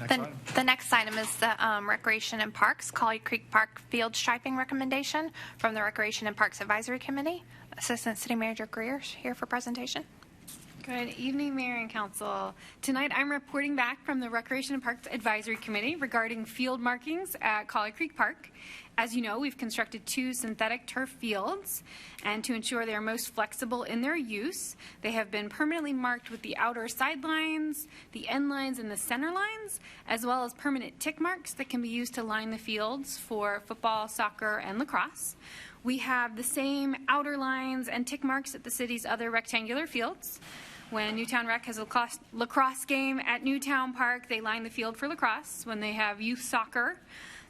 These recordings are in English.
The next item is the Recreation and Parks, Cauley Creek Park field striping recommendation from the Recreation and Parks Advisory Committee. Assistant City Manager Greer's here for presentation. Good evening, Mayor and Council. Tonight I'm reporting back from the Recreation and Parks Advisory Committee regarding field markings at Cauley Creek Park. As you know, we've constructed 2 synthetic turf fields, and to ensure they are most flexible in their use, they have been permanently marked with the outer sidelines, the end lines, and the center lines, as well as permanent tick marks that can be used to line the fields for football, soccer, and lacrosse. We have the same outer lines and tick marks at the city's other rectangular fields. When Newtown Rec has a lacrosse game at Newtown Park, they line the field for lacrosse. When they have youth soccer,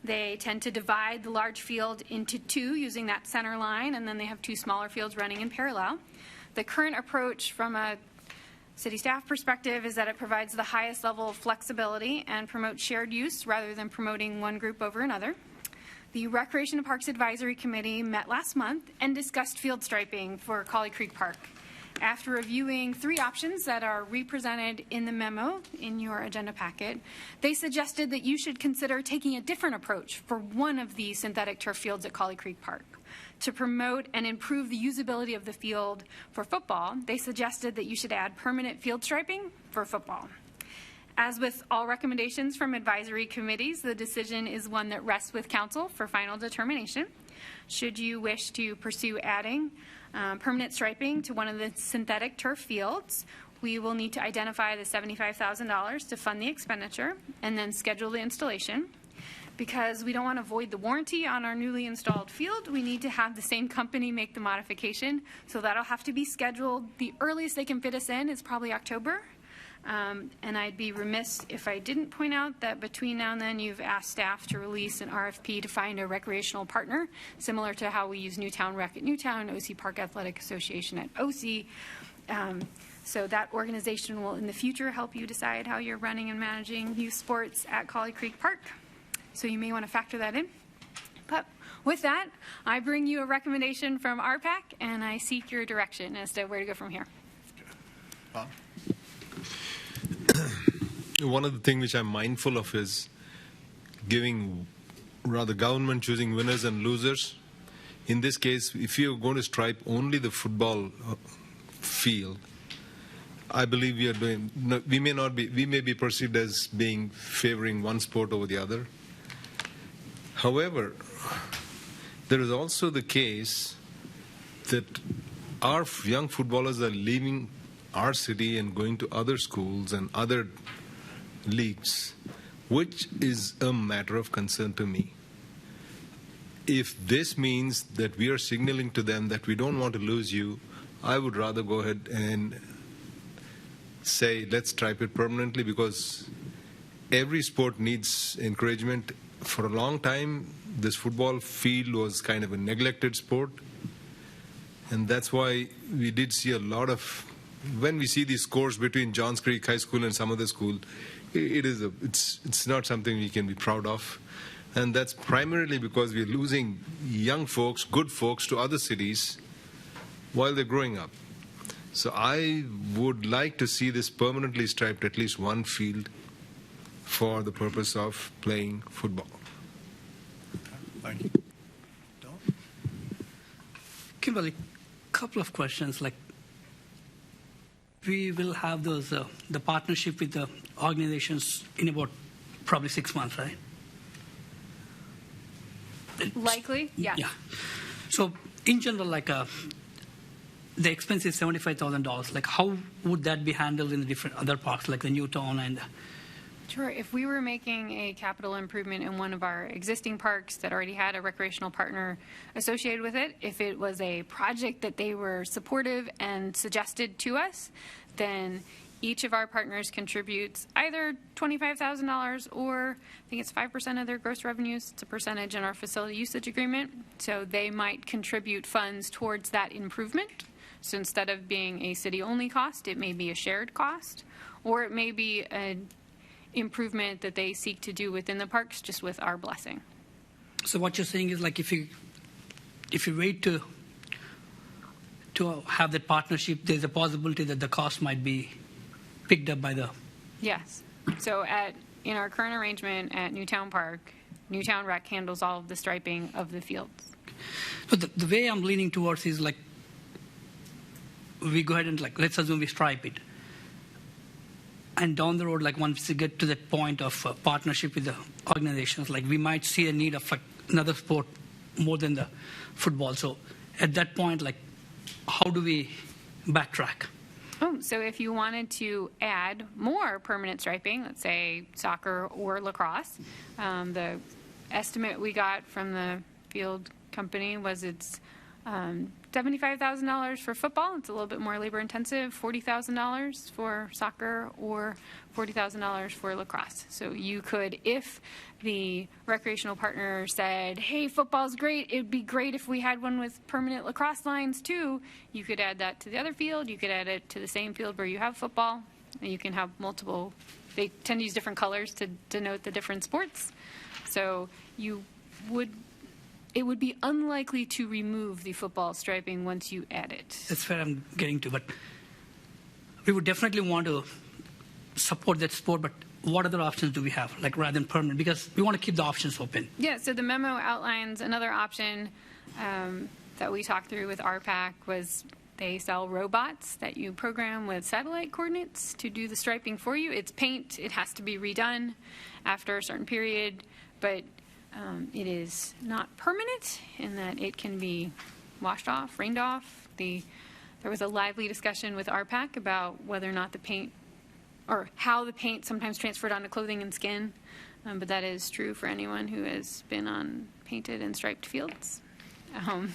they tend to divide the large field into 2 using that center line, and then they have 2 smaller fields running in parallel. The current approach from a city staff perspective is that it provides the highest level of flexibility and promotes shared use rather than promoting one group over another. The Recreation and Parks Advisory Committee met last month and discussed field striping for Cauley Creek Park. After reviewing 3 options that are represented in the memo in your agenda packet, they suggested that you should consider taking a different approach for one of the synthetic turf fields at Cauley Creek Park. To promote and improve the usability of the field for football, they suggested that you should add permanent field striping for football. As with all recommendations from advisory committees, the decision is one that rests with council for final determination. Should you wish to pursue adding permanent striping to one of the synthetic turf fields, we will need to identify the $75,000 to fund the expenditure and then schedule the installation. Because we don't want to void the warranty on our newly installed field, we need to have the same company make the modification, so that'll have to be scheduled. The earliest they can fit us in is probably October. And I'd be remiss if I didn't point out that between now and then you've asked staff to release an RFP to find a recreational partner, similar to how we use Newtown Rec at Newtown, OC Park Athletic Association at OC. So that organization will in the future help you decide how you're running and managing youth sports at Cauley Creek Park. So you may want to factor that in. But with that, I bring you a recommendation from RPAC, and I seek your direction as to where to go from here. Bob? One of the things which I'm mindful of is giving rather government choosing winners and losers. In this case, if you're going to stripe only the football field, I believe we are doing. No, we may be perceived as being favoring one sport over the other. However, there is also the case that our young footballers are leaving our city and going to other schools and other leagues, which is a matter of concern to me. If this means that we are signaling to them that we don't want to lose you, I would rather go ahead and say let's stripe it permanently, because every sport needs encouragement. For a long time, this football field was kind of a neglected sport, and that's why we did see a lot of, when we see these scores between Johns Creek High School and some other school, it's not something we can be proud of. And that's primarily because we're losing young folks, good folks, to other cities while they're growing up. So I would like to see this permanently striped, at least one field, for the purpose of playing football. Thank you. Don? Kimberly, couple of questions. Like, we will have those the partnership with the organizations in about probably 6 months, right? Likely, yeah. Yeah. So in general, like the expense is $75,000. Like, how would that be handled in the different other parks, like the Newtown and? Sure. If we were making a capital improvement in one of our existing parks that already had a recreational partner associated with it, if it was a project that they were supportive and suggested to us, then each of our partners contributes either $25,000 or I think it's 5% of their gross revenues. It's a percentage in our facility usage agreement. So they might contribute funds towards that improvement. So instead of being a city-only cost, it may be a shared cost, or it may be an improvement that they seek to do within the parks just with our blessing. So what you're saying is, like, if you wait to have that partnership, there's a possibility that the cost might be picked up by the... Yes. So at in our current arrangement at Newtown Park, Newtown Rec handles all of the striping of the fields. So the way I'm leaning towards is like, we go ahead and like, let's assume we stripe it. And down the road, like once we get to that point of partnership with the organizations, like we might see a need of like another sport more than the football. So at that point, like, how do we backtrack? Oh, so if you wanted to add more permanent striping, let's say soccer or lacrosse, the estimate we got from the field company was it's $75,000 for football. It's a little bit more labor intensive, $40,000 for soccer or $40,000 for lacrosse. So you could, if the recreational partner said, hey, football's great, it'd be great if we had one with permanent lacrosse lines too, you could add that to the other field. You could add it to the same field where you have football, and you can have multiple. They tend to use different colors to denote the different sports. So it would be unlikely to remove the football striping once you add it. That's where I'm getting to. But we would definitely want to support that sport, but what other options do we have, like rather than permanent? Because we want to keep the options open. Yeah, so the memo outlines another option that we talked through with RPAC was they sell robots that you program with satellite coordinates to do the striping for you. It's paint. It has to be redone after a certain period, but it is not permanent in that it can be washed off, rained off. There was a lively discussion with RPAC about whether or not the paint, or how the paint sometimes transferred onto clothing and skin, but that is true for anyone who has been on painted and striped fields. I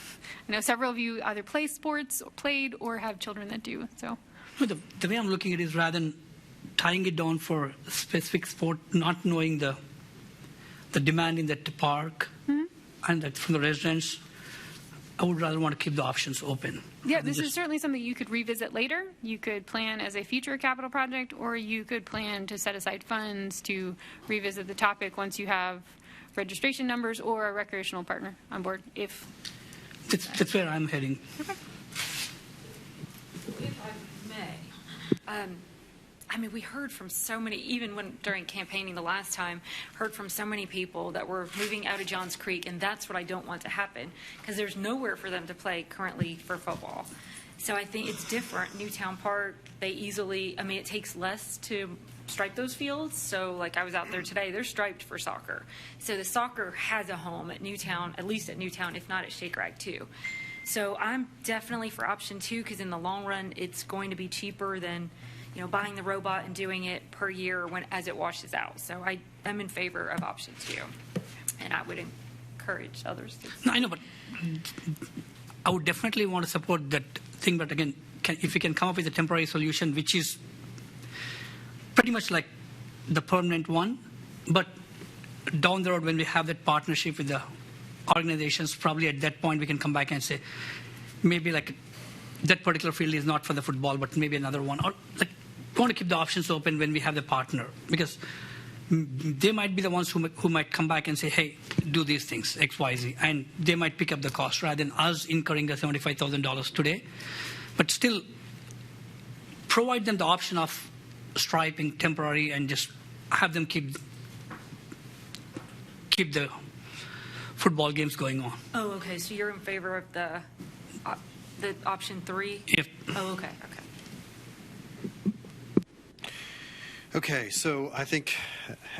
know several of you either play sports, or played, or have children that do. So, the way I'm looking at it is rather than tying it down for a specific sport, not knowing the demand in that park and that from the residents, I would rather want to keep the options open. Yeah, this is certainly something you could revisit later. You could plan as a future capital project, or you could plan to set aside funds to revisit the topic once you have registration numbers or a recreational partner on board. If that's where I'm heading. Okay. If I may, I mean, we heard from so many, even during campaigning the last time, heard from so many people that were moving out of Johns Creek, and that's what I don't want to happen, because there's nowhere for them to play currently for football. So I think it's different. Newtown Park, they easily, I mean, it takes less to stripe those fields. So like I was out there today, they're striped for soccer. So the soccer has a home at Newtown, at least at Newtown, if not at Shake Rag too. So I'm definitely for option 2, because in the long run, it's going to be cheaper than buying the robot and doing it per year as it washes out. So I'm in favor of option 2, and I would encourage others to. No, I know, but I would definitely want to support that thing. But again, if we can come up with a temporary solution, which is pretty much like the permanent one, but down the road when we have that partnership with the organizations, probably at that point we can come back and say, maybe like that particular field is not for the football, but maybe another one. Or like, we want to keep the options open when we have the partner, because they might be the ones who might come back and say, hey, do these things, X, Y, Z, and they might pick up the cost rather than us incurring the $75,000 today. But still, provide them the option of striping temporary and just have them keep the football games going on. Oh, okay. So you're in favor of the option 3? If, Oh, okay. Okay, so I think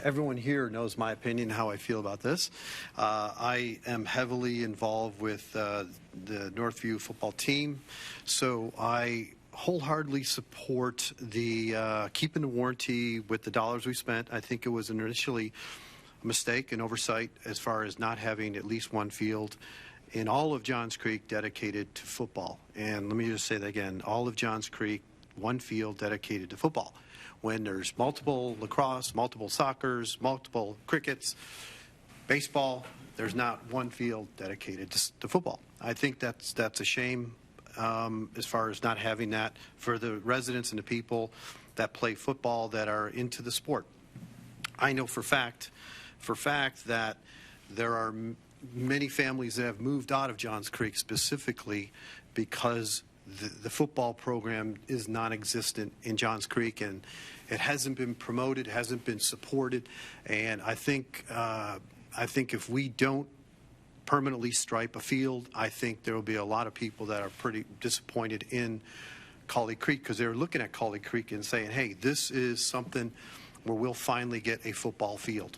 everyone here knows my opinion, how I feel about this. I am heavily involved with the Northview football team, so I wholeheartedly support the keeping the warranty with the dollars we spent. I think it was initially a mistake, an oversight, as far as not having at least one field in all of Johns Creek dedicated to football. And let me just say that again, all of Johns Creek, one field dedicated to football. When there's multiple lacrosse, multiple soccers, multiple crickets, baseball, there's not one field dedicated to football. I think that's a shame as far as not having that for the residents and the people that play football that are into the sport. I know for fact that there are many families that have moved out of Johns Creek specifically because the football program is non-existent in Johns Creek, and it hasn't been promoted, hasn't been supported, and I think if we don't permanently stripe a field, I think there will be a lot of people that are pretty disappointed in Cauley Creek, because they're looking at Cauley Creek and saying, hey, this is something where we'll finally get a football field.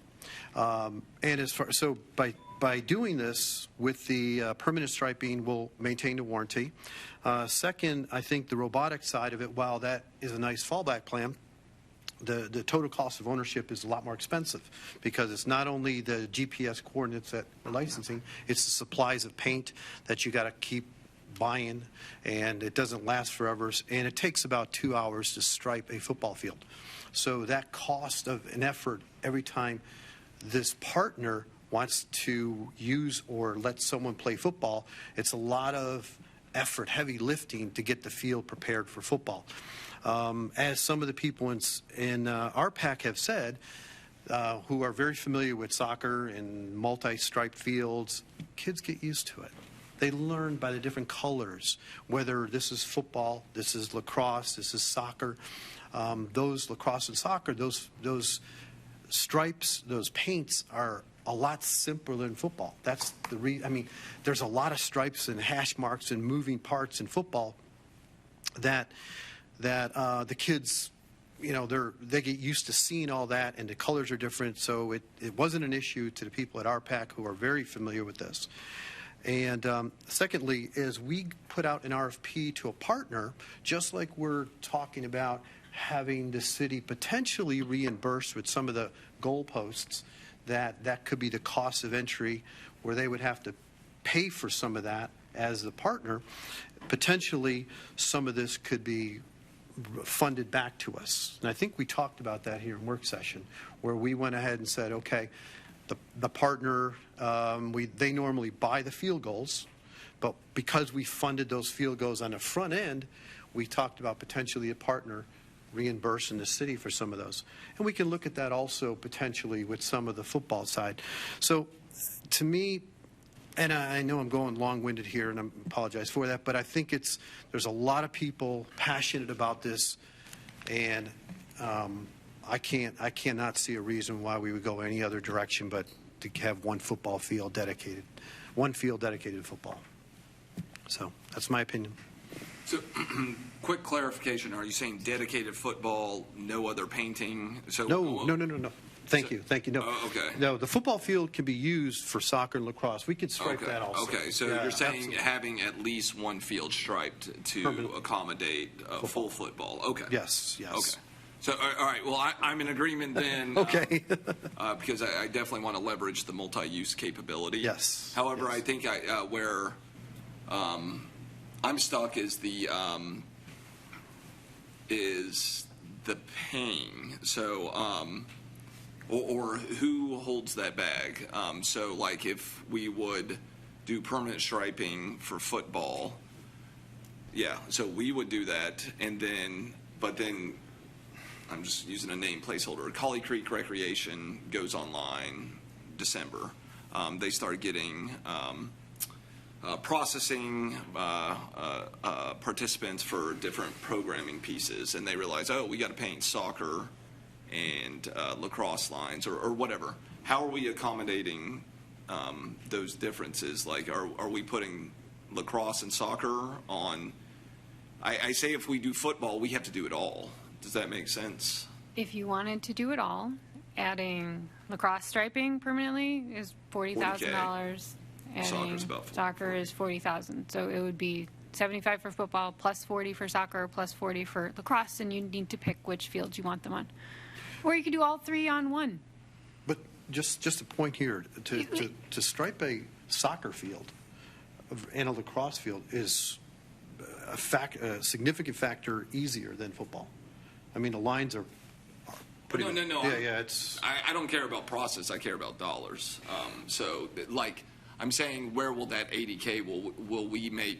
So by doing this with the permanent striping, we'll maintain the warranty. Second, I think the robotic side of it, while that is a nice fallback plan, the total cost of ownership is a lot more expensive, because it's not only the GPS coordinates that we're licensing, it's the supplies of paint that you got to keep buying, and it doesn't last forever, and it takes about 2 hours to stripe a football field. So that cost of an effort every time this partner wants to use or let someone play football, it's a lot of effort, heavy lifting to get the field prepared for football. As some of the people in our pack have said, who are very familiar with soccer and multi-striped fields, kids get used to it. They learn by the different colors, whether this is football, this is lacrosse, this is soccer. Those lacrosse and soccer, those stripes, those paints are a lot simpler than football. That's the there's a lot of stripes and hash marks and moving parts in football that the kids, they get used to seeing all that, and the colors are different. So it wasn't an issue to the people at our pack who are very familiar with this. And secondly, is we put out an RFP to a partner, just like we're talking about having the city potentially reimbursed with some of the goalposts, that could be the cost of entry, where they would have to pay for some of that as the partner. Potentially, some of this could be funded back to us. And I think we talked about that here in work session, where we went ahead and said, okay, the partner, they normally buy the field goals, but because we funded those field goals on the front end, we talked about potentially a partner reimbursing the city for some of those. And we can look at that also potentially with some of the football side. So to me, and I know I'm going long-winded here, and I apologize for that, but I think there's a lot of people passionate about this, and I cannot see a reason why we would go any other direction but to have one field dedicated to football. So that's my opinion. So, quick clarification: are you saying dedicated football, no other painting? So No. Thank you. No. Okay. No, the football field can be used for soccer and lacrosse. We could stripe that also. Okay, so Yeah, you're saying absolutely. having at least one field striped to Permanent. accommodate full football. Okay. Yes. Okay. So, all right. Well, I'm in agreement then. Okay. Because I definitely want to leverage the multi-use capability. Yes. However, Yes. I think where I'm stuck is the paying. So, or who holds that bag? So, like, if we would do permanent striping for football, yeah. So we would do that, but then. I'm just using a name placeholder. Cauley Creek Recreation goes online December. They start getting processing participants for different programming pieces, and they realize, oh, we got to paint soccer and lacrosse lines or whatever. How are we accommodating those differences? Like, are we putting lacrosse and soccer on? I say if we do football, we have to do it all. Does that make sense? If you wanted to do it all, adding lacrosse striping permanently is $40,000. Soccer's about 40. Soccer is $40,000. So it would be $75 for football, plus $40 for soccer, plus $40 for lacrosse, and you need to pick which fields you want them on. Or you could do all three on one. But just a point here, to stripe a soccer field and a lacrosse field is a significant factor easier than football. I mean, the lines are pretty. No. Yeah. It's. I don't care about process. I care about dollars. So, like, I'm saying, where will that $80K? Will we make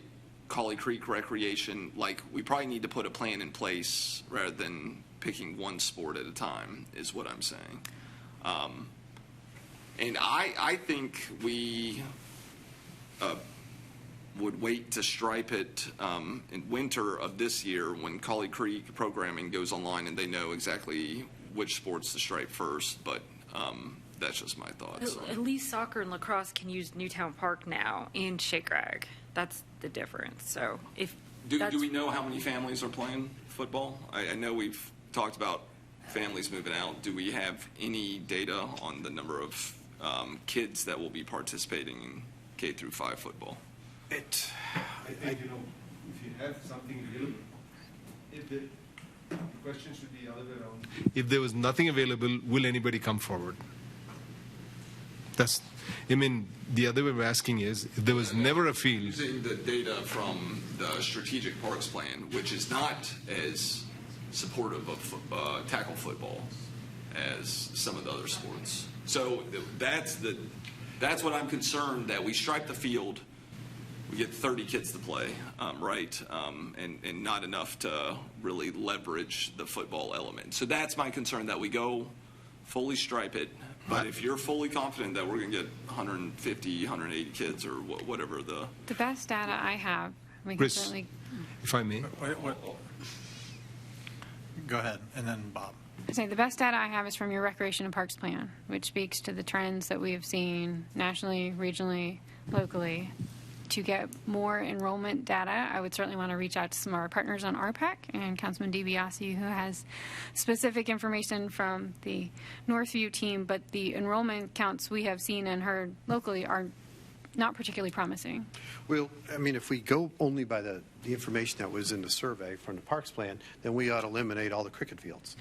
Cauley Creek Recreation? Like, we probably need to put a plan in place rather than picking one sport at a time. Is what I'm saying. And I think we would wait to stripe it in winter of this year when Cauley Creek programming goes online and they know exactly which sports to stripe first, but that's just my thoughts. At least soccer and lacrosse can use Newtown Park now in Shake Rag. That's the difference. So if Do we know how many families are playing football? I know we've talked about families moving out. Do we have any data on the number of kids that will be participating in K through 5 football? I think, if you have something available, the question should be the other way around. If there was nothing available, will anybody come forward? The other way of asking is, if there was never a field. Using the data from the strategic parks plan, which is not as supportive of tackle football as some of the other sports. So that's what I'm concerned, that we stripe the field, we get 30 kids to play, right, and not enough to really leverage the football element. So that's my concern, that we go fully stripe it. But if you're fully confident that we're going to get 150, 180 kids or whatever the best data I have, we can Chris, certainly. if I may. Go ahead, and then Bob. The best data I have is from your Recreation and Parks Plan, which speaks to the trends that we have seen nationally, regionally, locally. To get more enrollment data, I would certainly want to reach out to some of our partners on RPAC and Councilman DiBiase, who has specific information from the Northview team, but the enrollment counts we have seen and heard locally are not particularly promising. Well, if we go only by the information that was in the survey from the Parks Plan, then we ought to eliminate all the cricket fields.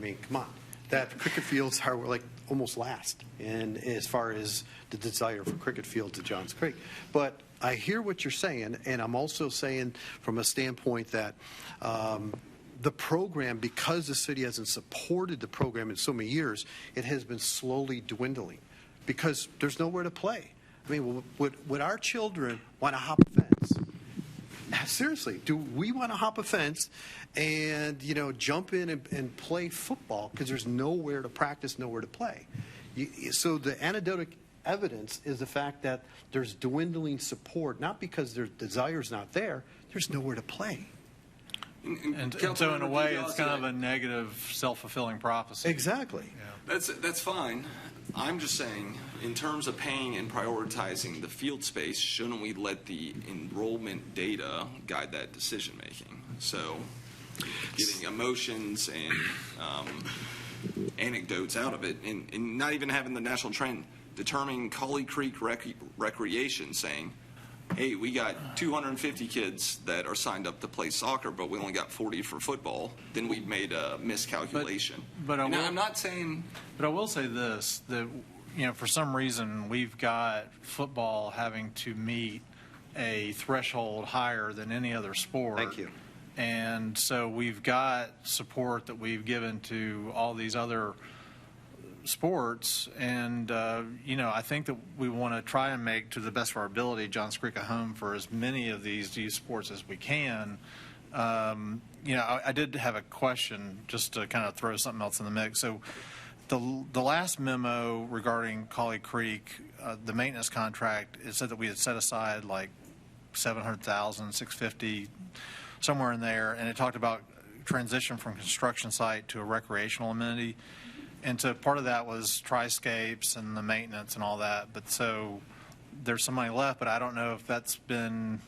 Come on. That cricket fields are like almost last, and as far as the desire for cricket fields at Johns Creek. But I hear what you're saying, and I'm also saying from a standpoint that the program, because the city hasn't supported the program in so many years, it has been slowly dwindling because there's nowhere to play. Would our children want to hop a fence? Seriously, do we want to hop a fence and jump in and play football because there's nowhere to practice, nowhere to play? So the anecdotal evidence is the fact that there's dwindling support, not because their desire's not there, there's nowhere to play. And so in a way, it's kind of a negative, self-fulfilling prophecy. Exactly. Yeah. That's fine. I'm just saying, in terms of paying and prioritizing the field space, shouldn't we let the enrollment data guide that decision making? So, getting emotions and anecdotes out of it, and not even having the national trend, determining Cauley Creek Recreation saying, hey, we got 250 kids that are signed up to play soccer, but we only got 40 for football, then we've made a miscalculation. But I'm not saying... But I will say this, that, for some reason, we've got football having to meet a threshold higher than any other sport. Thank you. And so we've got support that we've given to all these other sports, and I think that we want to try and make, to the best of our ability, Johns Creek a home for as many of these youth sports as we can. I did have a question just to kind of throw something else in the mix. So the last memo regarding Cauley Creek, the maintenance contract, it said that we had set aside like $700,000, $650,000, somewhere in there, and it talked about transition from construction site to a recreational amenity. And so part of that was Triscapes and the maintenance and all that. But so there's some money left, but I don't know if that's been,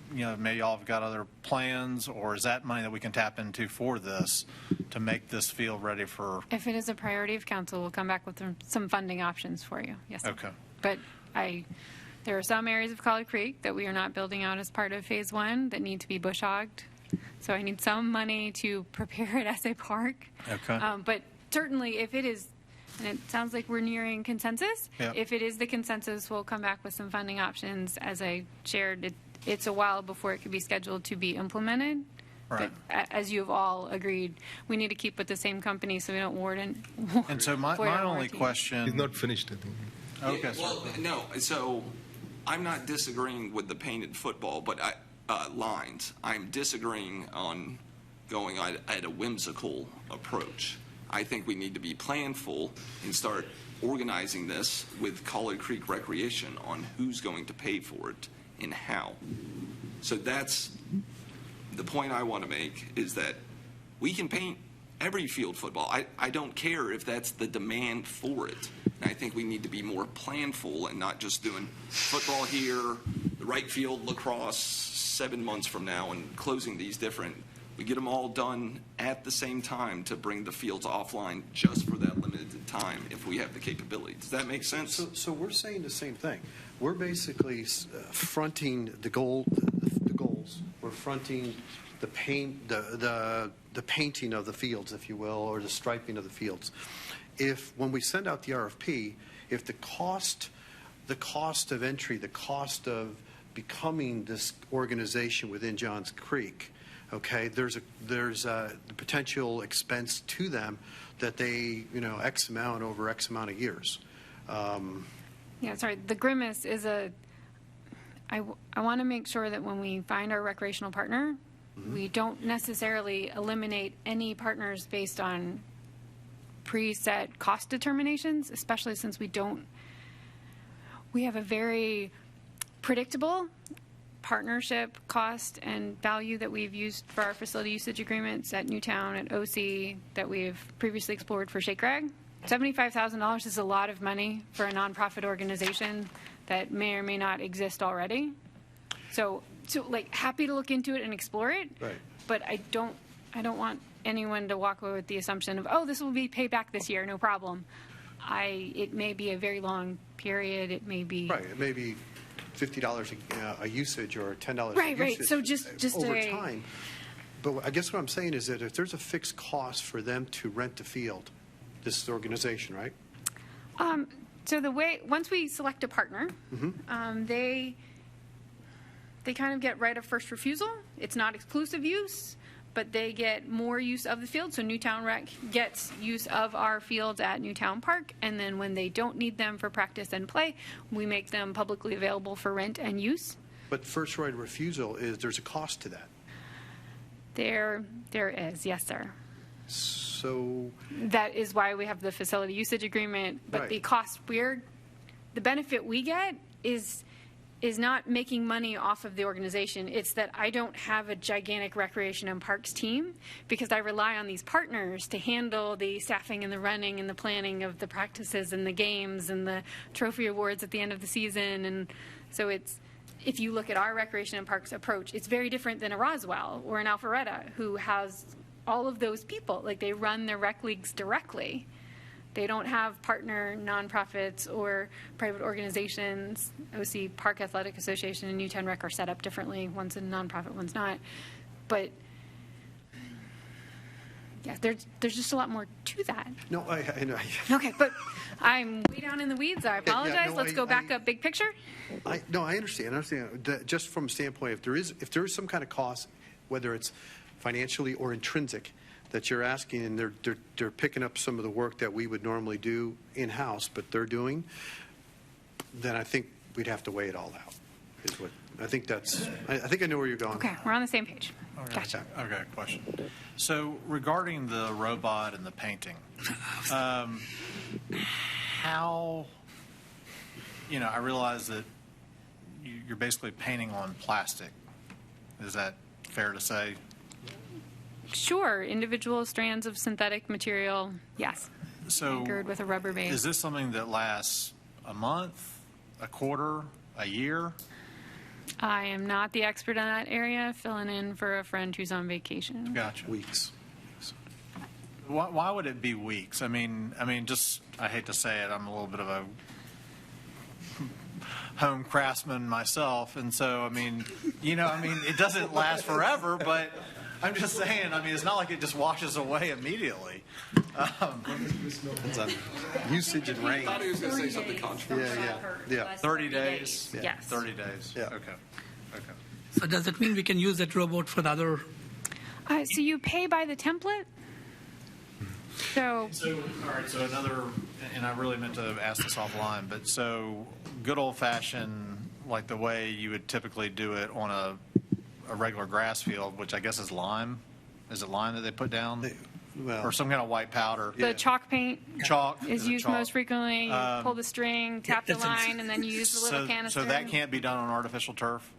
maybe y'all have got other plans, or is that money that we can tap into for this to make this field ready for? If it is a priority of council, we'll come back with some funding options for you. Yes. Okay. But there are some areas of Cauley Creek that we are not building out as part of phase 1 that need to be bush hogged. So I need some money to prepare it as a park. Okay. But certainly, if it is, and it sounds like we're nearing consensus, Yeah. if it is the consensus, we'll come back with some funding options. As I shared, it's a while before it could be scheduled to be implemented. Right. But as you have all agreed, we need to keep with the same company so we don't And so my only question. It's not finished, I think. Okay. Well, no. So I'm not disagreeing with the painted football, but lines. I'm disagreeing on going at a whimsical approach. I think we need to be planful and start organizing this with Cauley Creek Recreation on who's going to pay for it and how. So that's the point I want to make, is that we can paint every field football. I don't care if that's the demand for it. And I think we need to be more planful and not just doing football here, the right field, lacrosse 7 months from now, and closing these different. We get them all done at the same time to bring the fields offline just for that limited time if we have the capability. Does that make sense? So we're saying the same thing. We're basically fronting the goals. We're fronting the paint, the painting of the fields, if you will, or the striping of the fields. If when we send out the RFP, if the cost of entry, the cost of becoming this organization within Johns Creek, okay, there's a potential expense to them that they, X amount over X amount of years. Yeah, sorry. The grimace is I want to make sure that when we find our recreational partner, we don't necessarily eliminate any partners based on preset cost determinations, especially since we have a very predictable partnership cost and value that we've used for our facility usage agreements at Newtown, at OC, that we've previously explored for Shake Rag. $75,000 is a lot of money for a nonprofit organization that may or may not exist already. So like, happy to look into it and explore it. Right. But I don't want anyone to walk away with the assumption of, oh, this will be paid back this year, no problem. It may be a very long period. It may be Right. It may be $50 a usage or $10 right, a usage. right. So just over time. But I guess what I'm saying is that if there's a fixed cost for them to rent the field, this is the organization, right? So once we select a partner, they kind of get right of first refusal. It's not exclusive use, but they get more use of the field. So Newtown Rec gets use of our fields at Newtown Park, and then when they don't need them for practice and play, we make them publicly available for rent and use. But first right of refusal there's a cost to that. There is, yes, sir. So That is why we have the facility usage agreement. But Right. the benefit we get is not making money off of the organization. It's that I don't have a gigantic recreation and parks team, because I rely on these partners to handle the staffing and the running and the planning of the practices and the games and the trophy awards at the end of the season. And so if you look at our recreation and parks approach, it's very different than a Roswell or an Alpharetta, who has all of those people. Like, they run their rec leagues directly. They don't have partner nonprofits or private organizations. OC Park Athletic Association and Newtown Rec are set up differently. One's a nonprofit, one's not. But yeah, there's just a lot more to that. no, I know. Okay, but I'm way down in the weeds. I apologize. no, Let's go back up big picture. I understand. Just from a standpoint, if there is some kind of cost, whether it's financially or intrinsic, that you're asking, and they're picking up some of the work that we would normally do in-house, but they're doing, then I think we'd have to weigh it all out. Is what I think. I think I know where you're going. Okay, we're on the same page. Gotcha. Okay, question. So regarding the robot and the painting, how, I realize that you're basically painting on plastic. Is that fair to say? Sure, individual strands of synthetic material, yes. So Anchored with a rubber base. is this something that lasts a month, a quarter, a year? I am not the expert on that area, filling in for a friend who's on vacation. Gotcha. Weeks. Why would it be weeks? I mean, just, I hate to say it, I'm a little bit of a home craftsman myself, and so, it doesn't last forever, but I'm just saying, it's not like it just washes away immediately. Depends on usage and rain. I thought he was going to say something controversial. Yeah. 30 days? Yeah. Yes. 30 days? Yeah. Okay. So does that mean we can use that robot for the other? So you pay by the template? So All right, so another, and I really meant to ask this offline, but so good old fashioned, like the way you would typically do it on a regular grass field, which I guess is lime. Is it lime that they put down? Well, or some kind of white powder. The chalk paint Chalk is it used chalk? most frequently. You pull the string, tap the that's it. line, and then you use the little canister. So that can't be done on artificial turf?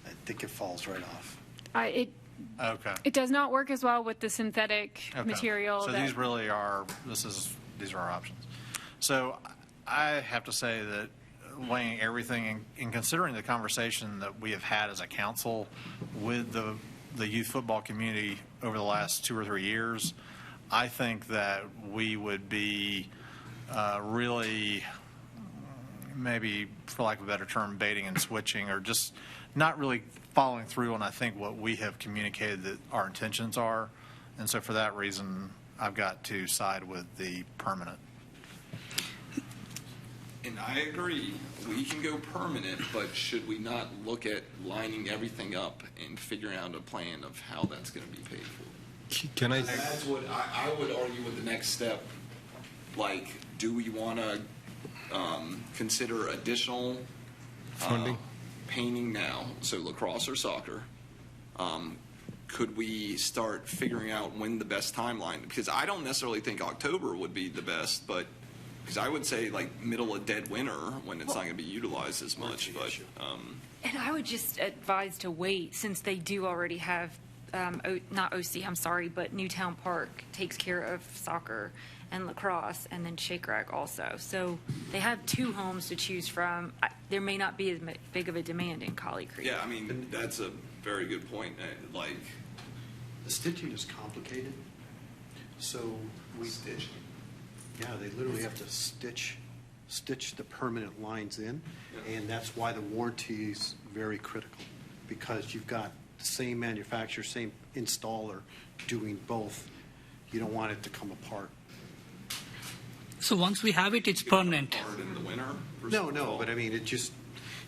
I think it falls right off. Okay. It does not work as well with the synthetic Okay. material. So that- these really are, these are our options. So I have to say that weighing everything and considering the conversation that we have had as a council with the youth football community over the last 2 or 3 years, I think that we would be really, maybe for lack of a better term, baiting and switching, or just not really following through on, I think, what we have communicated that our intentions are. And so for that reason, I've got to side with the permanent. And I agree, we can go permanent, but should we not look at lining everything up and figuring out a plan of how that's going to be paid for? Can I? That's what I would argue with the next step. Like, do we want to consider additional Funding? painting now? So lacrosse or soccer? Could we start figuring out when the best timeline? Because I don't necessarily think October would be the best, but because I would say like middle of dead winter when it's not going to be utilized as much. But And I would just advise to wait, since they do already have, not OC, I'm sorry, but Newtown Park takes care of soccer and lacrosse, and then Shake Rack also. So they have 2 homes to choose from. There may not be as big of a demand in Cauley Creek. yeah, I mean, that's a very good point. Like, The stitching is complicated, so we stitch. Yeah, they literally have to stitch the permanent lines in, and that's why the warranty is very critical, because you've got the same manufacturer, same installer doing both. You don't want it to come apart. So once we have it, it's permanent. hard in the winter. versus No, fall. but I mean, it just,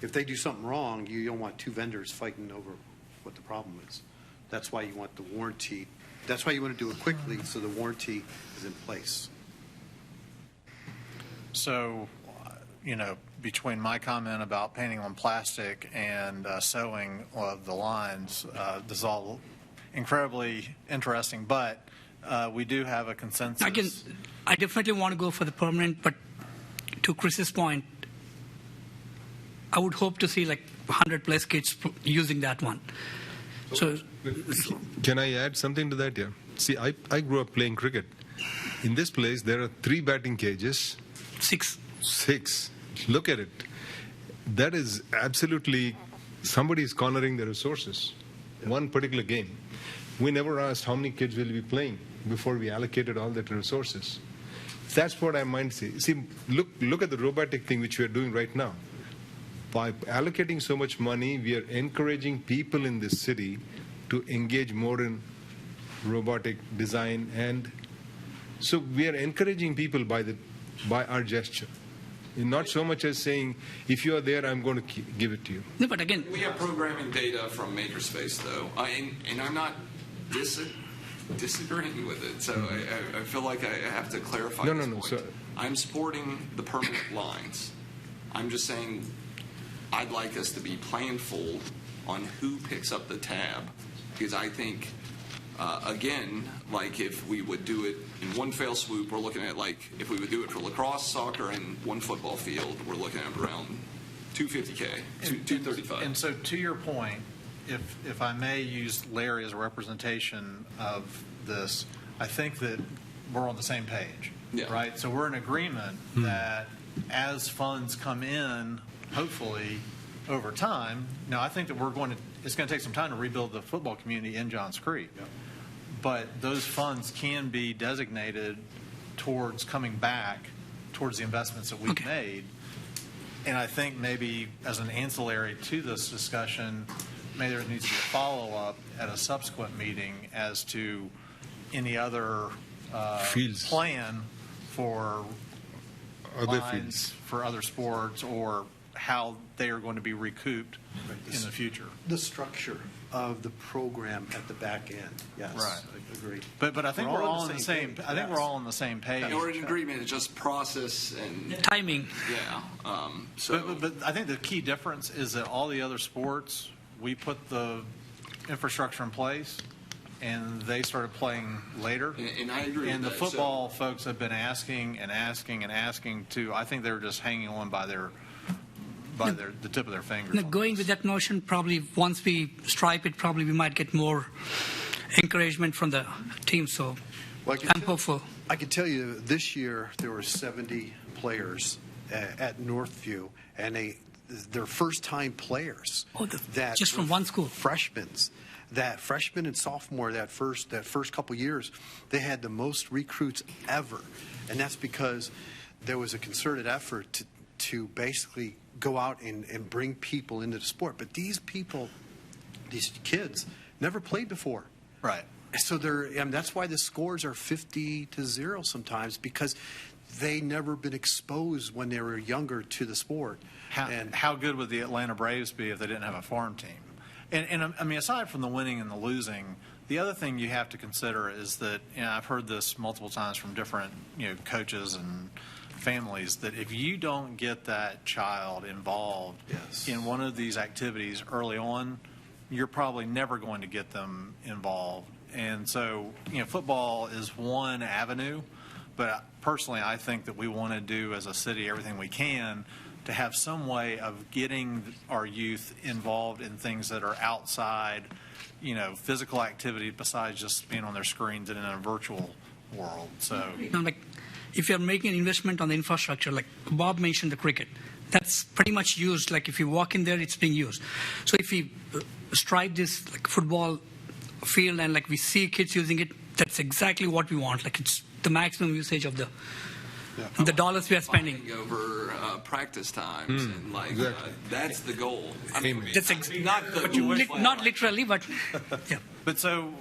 if they do something wrong, you don't want 2 vendors fighting over what the problem is. That's why you want the warranty. That's why you want to do it quickly, so the warranty is in place. So, between my comment about painting on plastic and sewing of the lines, this is all incredibly interesting, but we do have a consensus. Again, I definitely want to go for the permanent, but to Chris's point, I would hope to see like 100 plus kids using that one. So, Can I add something to that here? See, I grew up playing cricket. In this place, there are 3 batting cages. 6. 6. Look at it. That is absolutely, somebody is cornering the resources. One particular game. We never asked how many kids will be playing before we allocated all that resources. That's what I might say. See, look at the robotic thing which we are doing right now. By allocating so much money, we are encouraging people in this city to engage more in robotic design, and so we are encouraging people by our gesture. Not so much as saying, if you are there, I'm going to give it to you. No, but again, We have programming data from Makerspace, though, and I'm not disagreeing with it. So I feel like I have to clarify. No, this no, no, point. so- I'm supporting the permanent lines. I'm just saying I'd like us to be planful on who picks up the tab, because I think, again, like if we would do it in one fell swoop, we're looking at like if we would do it for lacrosse, soccer, and one football field, we're looking at around $250K, $235. And so to your point, if I may use Larry as a representation of this, I think that we're on the same page, Yeah. right? So we're in agreement that as funds come in, hopefully over time, now I think that it's going to take some time to rebuild the football community in Johns Creek. But those funds can be designated towards coming back towards the investments that we've Okay. made. And I think maybe as an ancillary to this discussion, maybe there needs to be a follow-up at a subsequent meeting as to any other Fields. plan for Other lines fields. for other sports, or how they are going to be recouped in the future. The structure of the program at the back end, yes. Right. I agree. But I think we're all on the same. page, I think yes. we're all on the same page. Or in agreement, it's just process and, timing. yeah. So, But I think the key difference is that all the other sports, we put the infrastructure in place, and they started playing later. And I agree And the with that. football folks have been asking and asking and asking to, I think they're just hanging on by the tip of their fingers. Now, going with that notion, probably once we stripe it, probably we might get more encouragement from the team. So Well, I'm hopeful. I can tell you this year there were 70 players at Northview, and they're first-time players. Oh, just from one school. Freshmen and sophomore, that first couple years, they had the most recruits ever, and that's because there was a concerted effort to basically go out and bring people into the sport. But these kids never played before. Right. So that's why the scores are 50-0 sometimes, because they never been exposed when they were younger to the sport. How good would the Atlanta Braves be if they didn't have a farm team? And I mean, aside from the winning and the losing, the other thing you have to consider is that, I've heard this multiple times from different, coaches and families, that if you don't get that child involved in one of these activities early on, you're probably never going to get them involved. And so, football is one avenue, but personally, I think that we want to do as a city everything we can to have some way of getting our youth involved in things that are outside, physical activity besides just being on their screens and in a virtual world. So, Like if you're making an investment on the infrastructure, like Bob mentioned the cricket, that's pretty much used. Like if you walk in there, it's being used. So if we stripe this like football field and like we see kids using it, that's exactly what we want. Like it's the maximum usage of the dollars we are spending. Over practice times, and exactly. that's the goal. That's not literally, but yeah. but so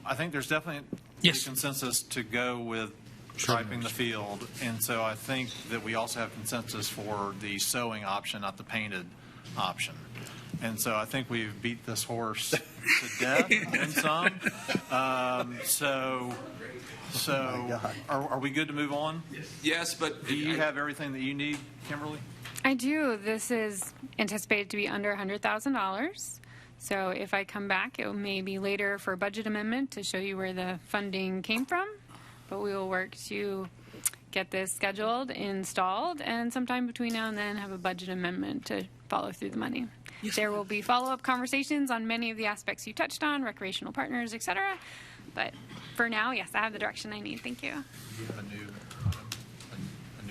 I think there's definitely Yes. a consensus to go with striping the field, and so I think that we also have consensus for the sewing option, not the painted option. And so I think we've beat this horse to death in some. Are we good to move on? Yes, but Do you have everything that you need, Kimberly? I do. This is anticipated to be under $100,000. So if I come back, it may be later for a budget amendment to show you where the funding came from. But we will work to get this scheduled, installed, and sometime between now and then have a budget amendment to follow through the money. Yes, There will be follow-up conversations on many of the aspects you touched on, recreational partners, et cetera. But for now, yes, I have the direction I need. Thank you. Do you have a new